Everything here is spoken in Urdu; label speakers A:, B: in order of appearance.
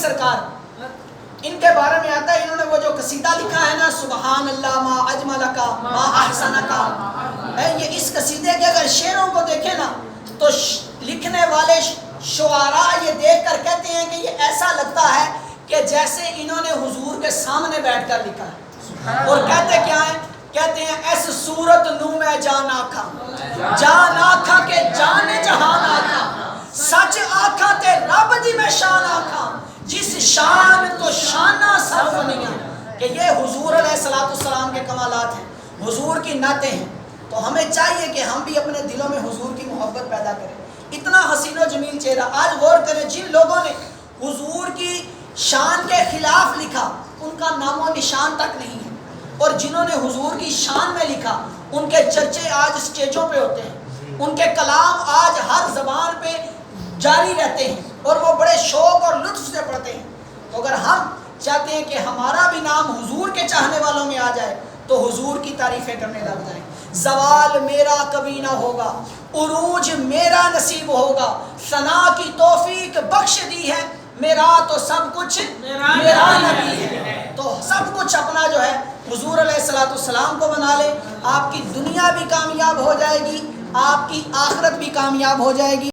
A: سرکار، ان کے بارے میں آتا ہے انہوں نے وہ جو قصیدہ لکھا ہے نا، سبحان اللہ ما اجملک ما احسنک، یہ اس قصیدے کے اگر شعروں کو دیکھیں نا تو لکھنے والے شعراء یہ دیکھ کر کہتے ہیں کہ یہ ایسا لگتا ہے کہ جیسے انہوں نے حضور کے سامنے بیٹھ کر لکھا ہے۔ اور کہتے کیا ہیں؟ کہتے ہیں ایس صورت نو میں جان آکھا کہ جان جہان آکھا، سچ آکھا تے رب دی میں شان آکھا، جس شان تو شانہ سرونیاں، کہ یہ حضور علیہ السلام کے کمالات ہیں، حضور کی نعتیں ہیں۔ تو ہمیں چاہیے کہ ہم بھی اپنے دلوں میں حضور کی محبت پیدا کریں۔ اتنا حسین و جمیل چہرہ، آج غور کریں جن لوگوں نے حضور کی شان کے خلاف لکھا ان کا نام و نشان تک نہیں ہے، اور جنہوں نے حضور کی شان میں لکھا ان کے چرچے آج اسٹیجوں پہ ہوتے ہیں، ان کے کلام آج ہر زبان پہ جاری رہتے ہیں اور وہ بڑے شوق اور لطف سے پڑھتے ہیں۔ تو اگر ہم چاہتے ہیں کہ ہمارا بھی نام حضور کے چاہنے والوں میں آ جائے تو حضور کی تعریفیں کرنے لگ جائیں۔ زوال میرا کبھی نہ ہوگا، عروج میرا نصیب ہوگا، ثنا کی توفیق بخش دی ہے، میرا تو سب کچھ میرا نبی ہے۔ تو سب کچھ اپنا جو ہے حضور علیہ السلام کو بنا لے، آپ کی دنیا بھی کامیاب ہو جائے گی، آپ کی آخرت بھی کامیاب ہو جائے گی۔